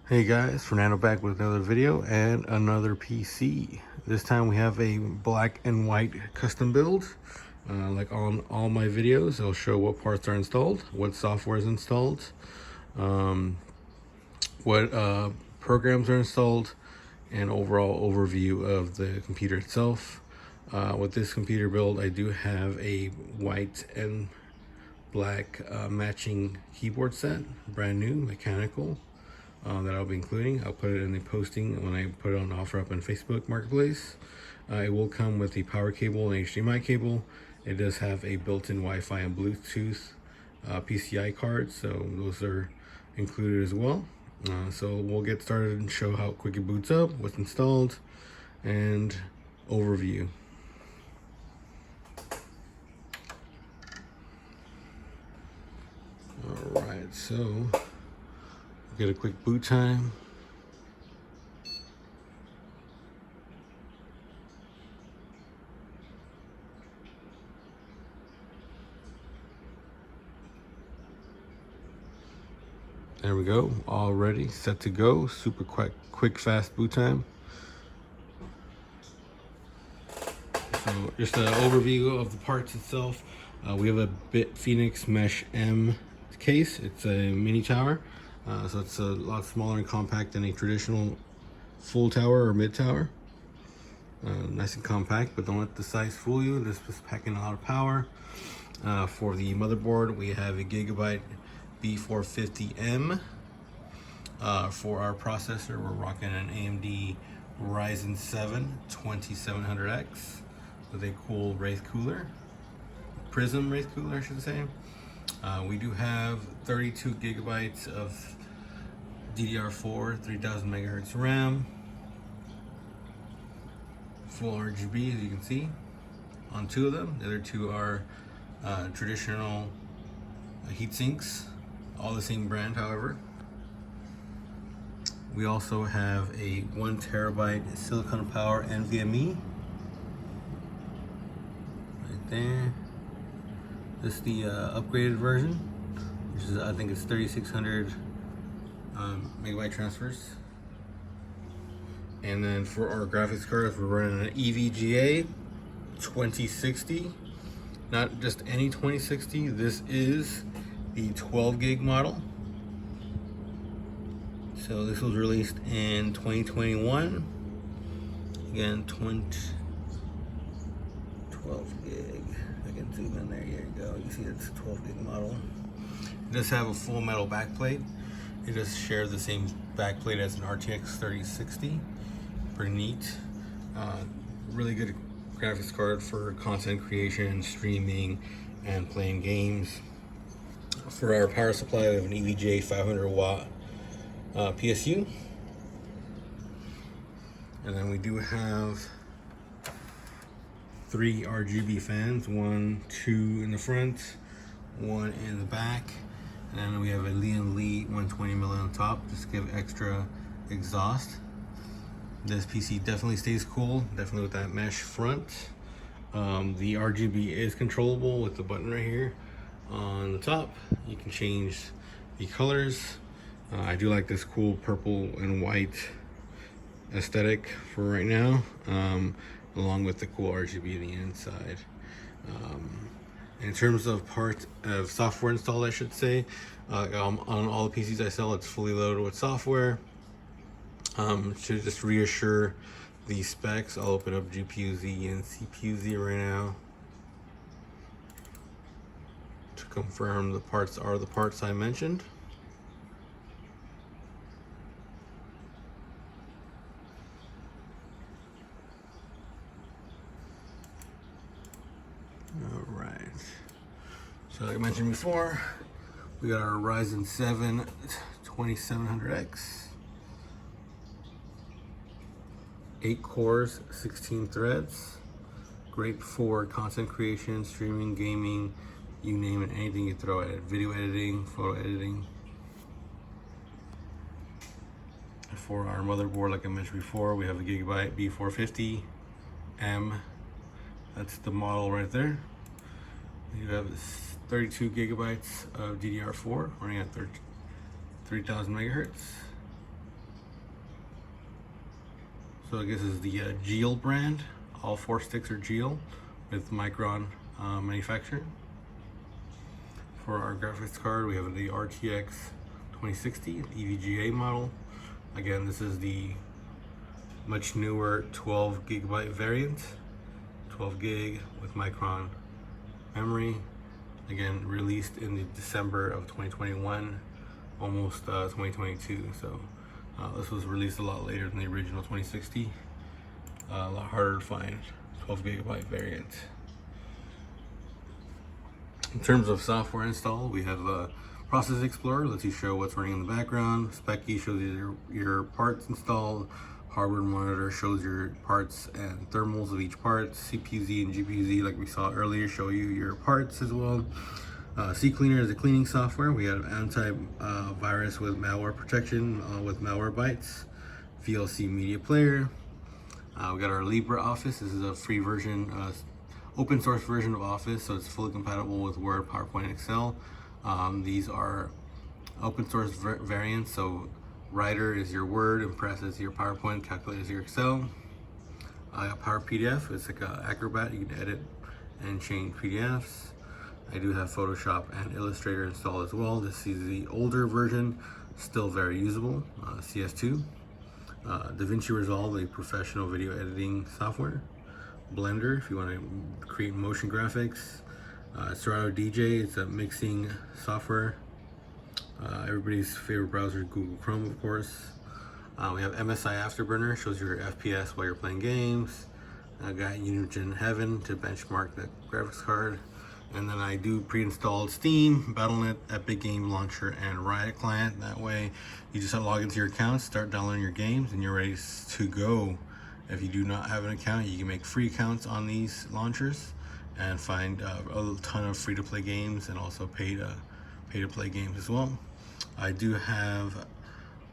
Hey guys, Fernando back with another video and another PC. This time we have a black and white custom build. Like on all my videos, I'll show what parts are installed, what software is installed, what programs are installed, and overall overview of the computer itself. With this computer build, I do have a white and black matching keyboard set, brand new, mechanical. That I'll be including. I'll put it in the posting when I put it on offer up on Facebook Marketplace. It will come with the power cable and HDMI cable. It does have a built-in Wi-Fi and Bluetooth PCI card, so those are included as well. So we'll get started and show how quick it boots up, what's installed, and overview. All right, so get a quick boot time. There we go, all ready, set to go. Super quick, fast boot time. So just an overview of the parts itself. We have a Bit Phoenix Mesh M case. It's a mini tower. So it's a lot smaller and compact than a traditional full tower or mid tower. Nice and compact, but don't let the size fool you. This was packing a lot of power. For the motherboard, we have a Gigabyte B450M. For our processor, we're rocking an AMD Ryzen 7 2700X with a cool Wraith cooler, Prism Wraith cooler, I should say. We do have 32 gigabytes of DDR4, 3000 megahertz RAM, full RGB as you can see on two of them. The other two are traditional heat sinks, all the same brand, however. We also have a 1 terabyte Silicon Power NVMe right there. This is the upgraded version, which is, I think it's 3600 megabyte transfers. And then for our graphics cards, we're running an EVGA 2060. Not just any 2060, this is the 12 gig model. So this was released in 2021. Again, 12 gig. I can zoom in there, here you go. You see it's a 12 gig model. It does have a full metal backplate. It does share the same backplate as an RTX 3060. Pretty neat. Really good graphics card for content creation, streaming, and playing games. For our power supply, we have an EVGA 500 watt PSU. And then we do have 3 RGB fans, 1, 2 in the front, 1 in the back, and then we have a Lian Li 120 mil on top, just to give extra exhaust. This PC definitely stays cool, definitely with that mesh front. The RGB is controllable with the button right here on the top. You can change the colors. I do like this cool purple and white aesthetic for right now, along with the cool RGB on the inside. In terms of parts of software installed, I should say, on all the PCs I sell, it's fully loaded with software. To just reassure the specs, I'll open up GPU-Z and CPU-Z right now to confirm the parts are the parts I mentioned. All right, so like I mentioned before, we got our Ryzen 7 2700X, 8 cores, 16 threads. Great for content creation, streaming, gaming, you name it, anything you throw at it. Video editing, photo editing. For our motherboard, like I mentioned before, we have a Gigabyte B450M. That's the model right there. You have 32 gigabytes of DDR4 running at 3000 megahertz. So I guess this is the Geel brand. All 4 sticks are Geel with Micron manufacturer. For our graphics card, we have the RTX 2060 EVGA model. Again, this is the much newer 12 gigabyte variant, 12 gig with Micron memory. Again, released in the December of 2021, almost 2022. So this was released a lot later than the original 2060. A lot harder to find 12 gigabyte variant. In terms of software install, we have Process Explorer, lets you show what's running in the background. Speccy shows you your parts installed. Hardware Monitor shows your parts and thermals of each part. CPU-Z and GPU-Z, like we saw earlier, show you your parts as well. CCleaner is a cleaning software. We have anti-virus with malware protection with Malwarebytes. VLC Media Player. We got our LibreOffice. This is a free version, open source version of Office, so it's fully compatible with Word, PowerPoint, and Excel. These are open source variants, so Writer is your Word, Impress is your PowerPoint, Calculate is your Excel. Power PDF, it's like an Acrobat, you can edit and change PDFs. I do have Photoshop and Illustrator installed as well. This is the older version, still very usable, CS2. DaVinci Resolve, a professional video editing software. Blender, if you want to create motion graphics. Serato DJ, it's a mixing software. Everybody's favorite browser, Google Chrome, of course. We have MSI Afterburner, shows your FPS while you're playing games. I got Unigine Heaven to benchmark the graphics card. And then I do pre-installed Steam, Battle.net, Epic Game Launcher, and Riot Client. That way you just log into your account, start downloading your games, and you're ready to go. If you do not have an account, you can make free accounts on these launchers and find a ton of free-to-play games and also pay-to-play games as well. I do have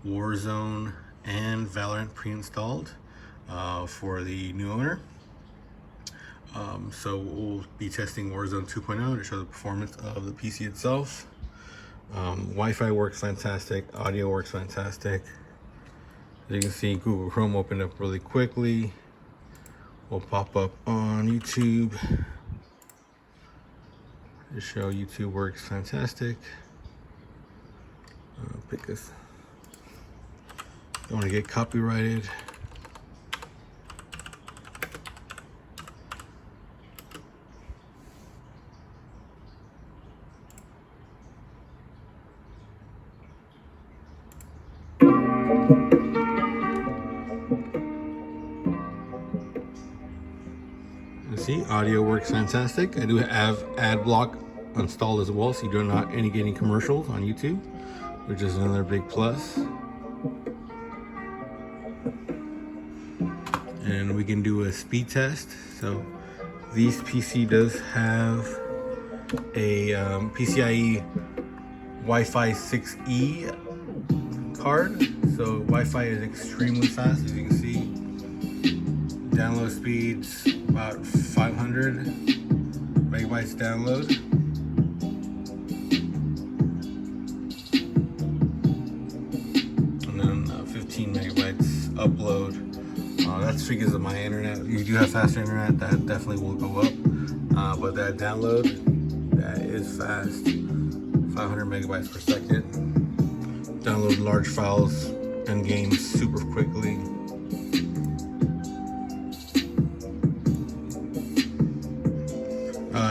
Warzone and Valorant pre-installed for the new owner. So we'll be testing Warzone 2.0 to show the performance of the PC itself. Wi-Fi works fantastic, audio works fantastic. As you can see, Google Chrome opened up really quickly. Will pop up on YouTube to show YouTube works fantastic. Pick this. Don't want to get copyrighted. See, audio works fantastic. I do have ad block installed as well, so you do not get any commercials on YouTube, which is another big plus. And we can do a speed test. So this PC does have a PCIe Wi-Fi 6E card, so Wi-Fi is extremely fast, as you can see. Download speeds about 500 megabytes download. And then 15 megabytes upload. That's because of my internet. You do have faster internet, that definitely will go up. But that download, that is fast. 500 megabytes per second. Download large files and games super quickly.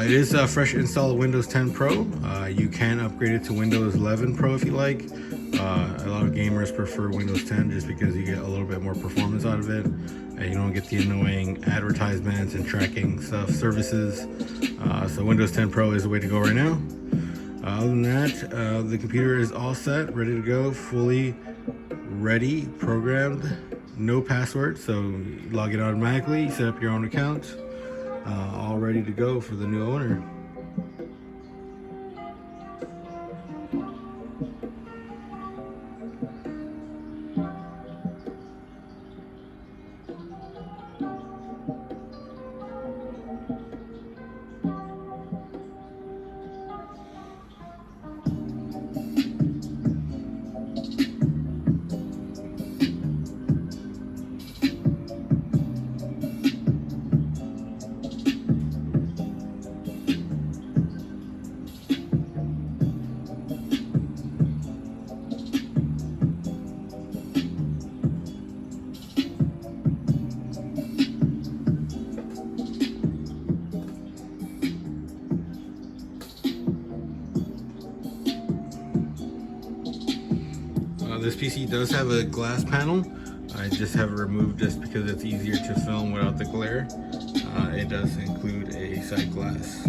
It is a fresh install of Windows 10 Pro. You can upgrade it to Windows 11 Pro if you like. A lot of gamers prefer Windows 10 just because you get a little bit more performance out of it. And you don't get the annoying advertisements and tracking stuff, services. So Windows 10 Pro is the way to go right now. Other than that, the computer is all set, ready to go, fully ready, programmed, no password. So log in automatically, set up your own account. All ready to go for the new owner. This PC does have a glass panel. I just have it removed just because it's easier to film without the glare. It does include a side glass.